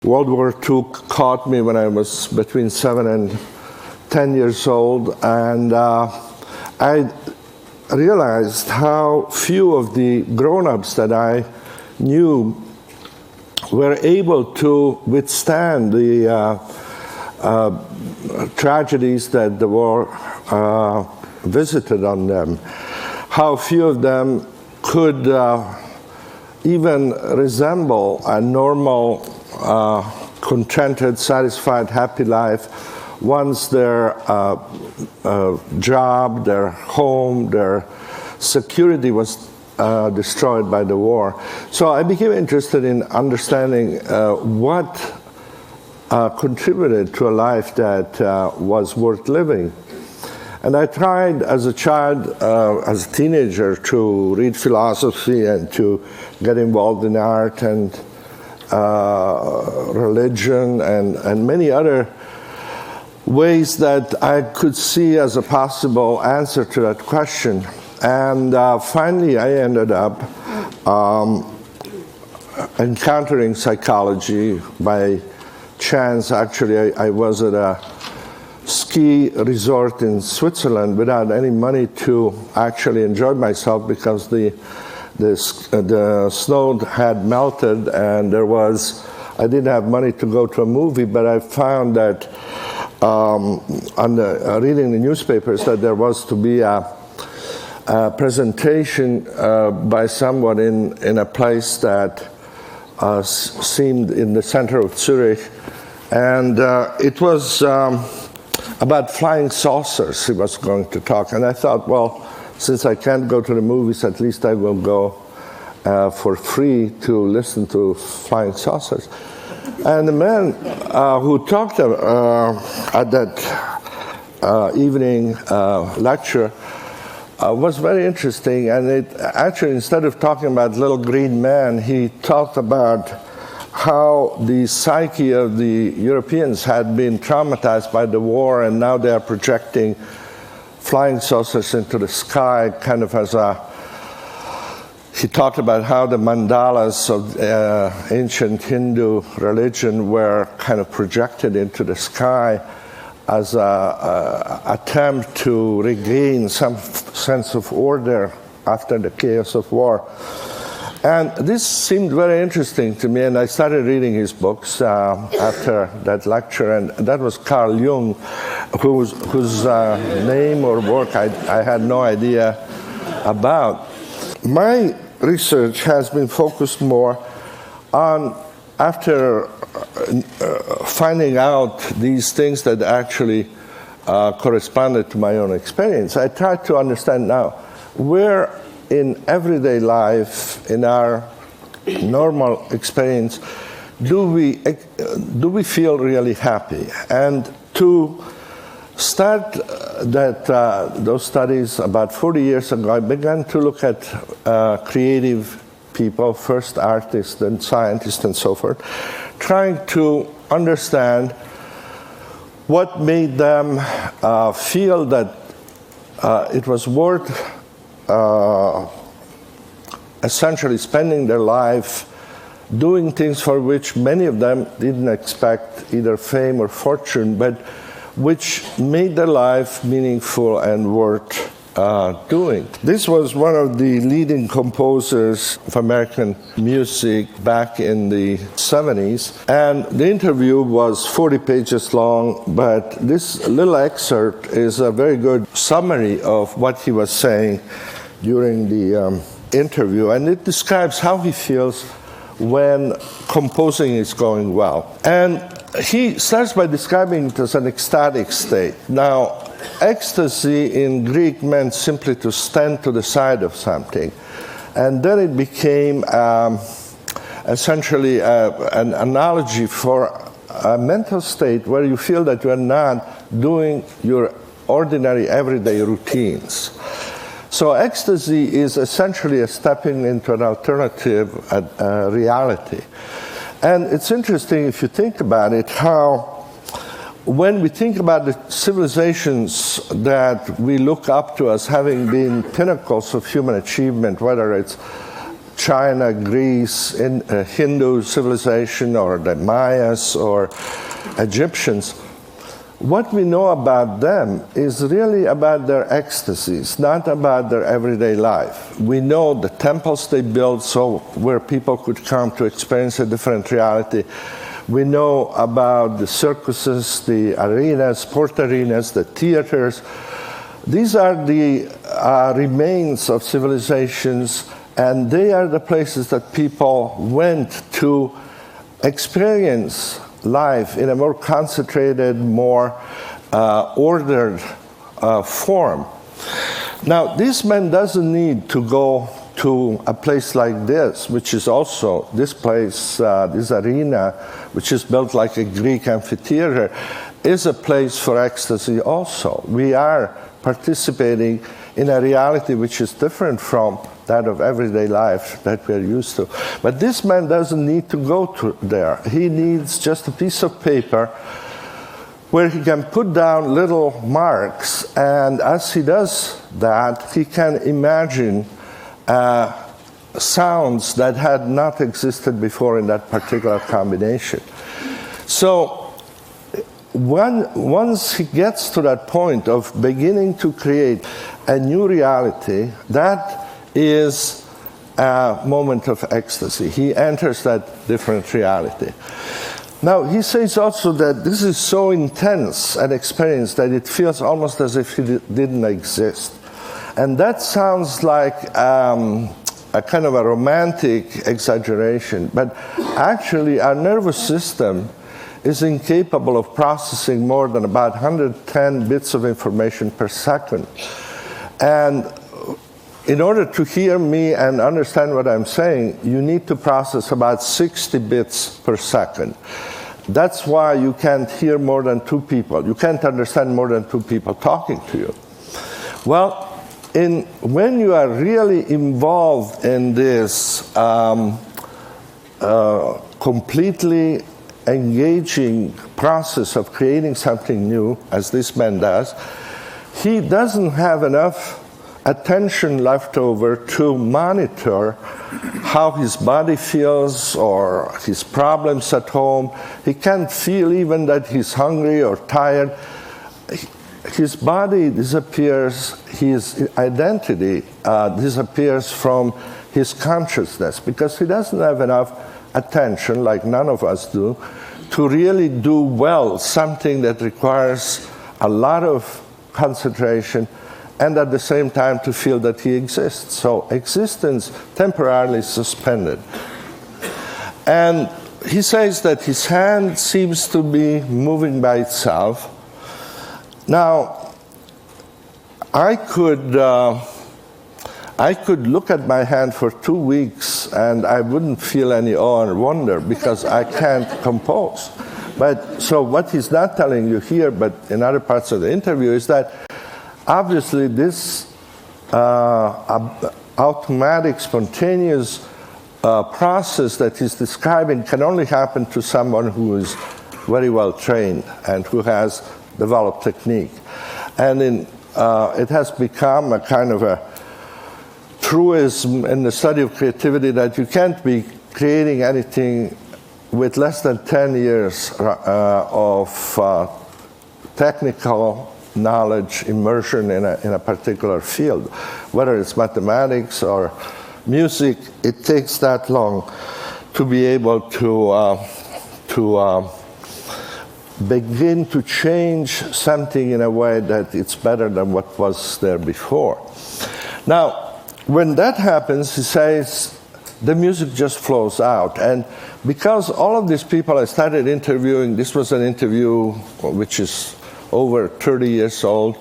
World War II caught me when I was between 7 and 10 years old, and I realized how few of the grown-ups that I knew were able to withstand the tragedies that the war visited on them. How few of them could even resemble a normal, contented, satisfied, happy life once their job, their home, their security was destroyed by the war. So I became interested in understanding what contributed to a life that was worth living. And I tried as a child, as a teenager, to read philosophy and to get involved in art and religion and many other ways that I could see as a possible answer to that question. And finally, I ended up encountering psychology by chance. Actually, I was at a ski resort in Switzerland without any money to actually enjoy myself because the snow had melted and I didn't have money to go to a movie, but I found that reading the newspapers that there was to be a presentation by someone in a place that seemed in the center of Zurich, and it was about flying saucers. He was going to talk, and I thought, well, since I can't go to the movies, at least I will go for free to listen to flying saucers. And the man who talked at that evening lecture was very interesting, and it actually, instead of talking about little green man, he talked about how the psyche of the Europeans had been traumatized by the war, and now they are projecting flying saucers into the sky, kind of as he talked about how the mandalas of ancient Hindu religion were kind of projected into the sky as an attempt to regain some sense of order after the chaos of war. And this seemed very interesting to me, and I started reading his books after that lecture, and that was Carl Jung, whose name or work I had no idea about. My research has been focused more on, after finding out these things that actually corresponded to my own experience, I tried to understand now where in everyday life, in our normal experience, do we feel really happy? And to start those studies about 40 years ago, I began to look at creative people, first artists, then scientists, and so forth, trying to understand what made them feel that it was worth essentially spending their life doing things for which many of them didn't expect either fame or fortune, but which made their life meaningful and worth doing. This was one of the leading composers of American music back in the 70s, and the interview was 40 pages long, but this little excerpt is a very good summary of what he was saying during the interview, and it describes how he feels when composing is going well. And he starts by describing it as an ecstatic state. Now, ecstasy in Greek meant simply to stand to the side of something. And then it became essentially an analogy for a mental state where you feel that you are not doing your ordinary everyday routines. So ecstasy is essentially a stepping into an alternative reality. And it's interesting, if you think about it, how when we think about the civilizations that we look up to as having been pinnacles of human achievement, whether it's China, Greece, in Hindu civilization, or the Mayas or Egyptians, what we know about them is really about their ecstasies, not about their everyday life. We know the temples they built so where people could come to experience a different reality. We know about the circuses, the arenas, sport arenas, the theaters. These are the remains of civilizations, and they are the places that people went to experience life in a more concentrated, more ordered form. Now, this man doesn't need to go to a place like this, which is also, this place, this arena, which is built like a Greek amphitheater, is a place for ecstasy also. We are participating in a reality which is different from that of everyday life that we're used to. But this man doesn't need to go to there. He needs just a piece of paper where he can put down little marks, and as he does that, he can imagine sounds that had not existed before in that particular combination. So once he gets to that point of beginning to create a new reality, that is a moment of ecstasy. He enters that different reality. Now, he says also that this is so intense an experience that it feels almost as if he didn't exist. And that sounds like a kind of a romantic exaggeration, but actually our nervous system is incapable of processing more than about 110 bits of information per second. And in order to hear me and understand what I'm saying, you need to process about 60 bits per second. That's why you can't hear more than two people. You can't understand more than two people talking to you. Well, when you are really involved in this completely engaging process of creating something new, as this man does, he doesn't have enough attention left over to monitor how his body feels or his problems at home. He can't feel even that he's hungry or tired. His body disappears, his identity disappears from his consciousness because he doesn't have enough attention, like none of us do, to really do well something that requires a lot of concentration and at the same time to feel that he exists. So existence temporarily suspended. And he says that his hand seems to be moving by itself. Now, I could look at my hand for 2 weeks and I wouldn't feel any awe or wonder because I can't compose. But so what he's not telling you here, but in other parts of the interview, is that obviously this automatic, spontaneous process that he's describing can only happen to someone who is very well trained and who has developed technique. And it has become a kind of a truism in the study of creativity that you can't be creating anything with less than 10 years of technical knowledge, immersion in a particular field. Whether it's mathematics or music, it takes that long to be able to begin to change something in a way that it's better than what was there before. Now, when that happens, he says, the music just flows out. And because all of these people I started interviewing, this was an interview which is over 30 years old,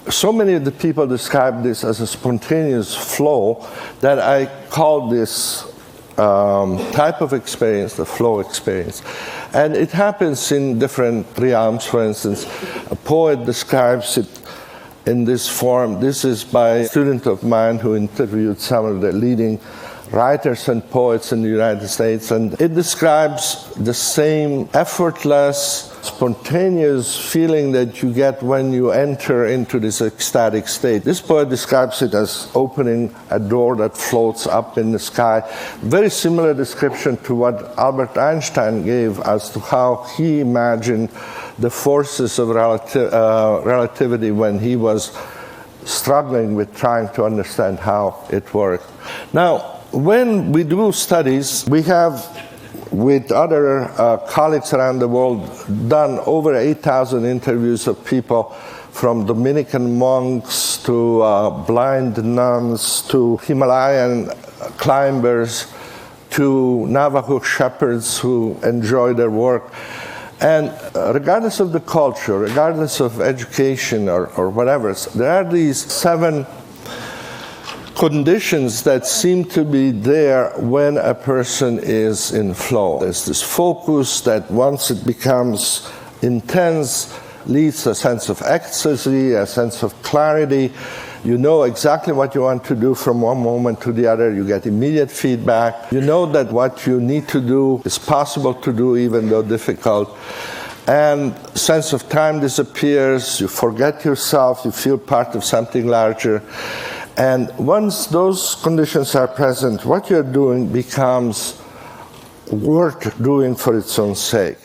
so many of the people describe this as a spontaneous flow that I call this type of experience the flow experience. And it happens in different realms. For instance, a poet describes it in this form. This is by a student of mine who interviewed some of the leading writers and poets in the United States, and it describes the same effortless spontaneous feeling that you get when you enter into this ecstatic state. This poet describes it as opening a door that floats up in the sky. Very similar description to what Albert Einstein gave as to how he imagined the forces of relativity when he was struggling with trying to understand how it worked. Now, when we do studies, we have, with other colleagues around the world, done over 8,000 interviews of people, from Dominican monks to blind nuns to Himalayan climbers to Navajo shepherds who enjoy their work. And regardless of the culture, regardless of education or whatever, there are these 7 conditions that seem to be there when a person is in flow. There's this focus that once it becomes intense leads to a sense of ecstasy, a sense of clarity. You know exactly what you want to do from one moment to the other. You get immediate feedback. You know that what you need to do is possible to do even though difficult. And sense of time disappears. You forget yourself. You feel part of something larger. And once those conditions are present, what you're doing becomes worth doing for its own sake.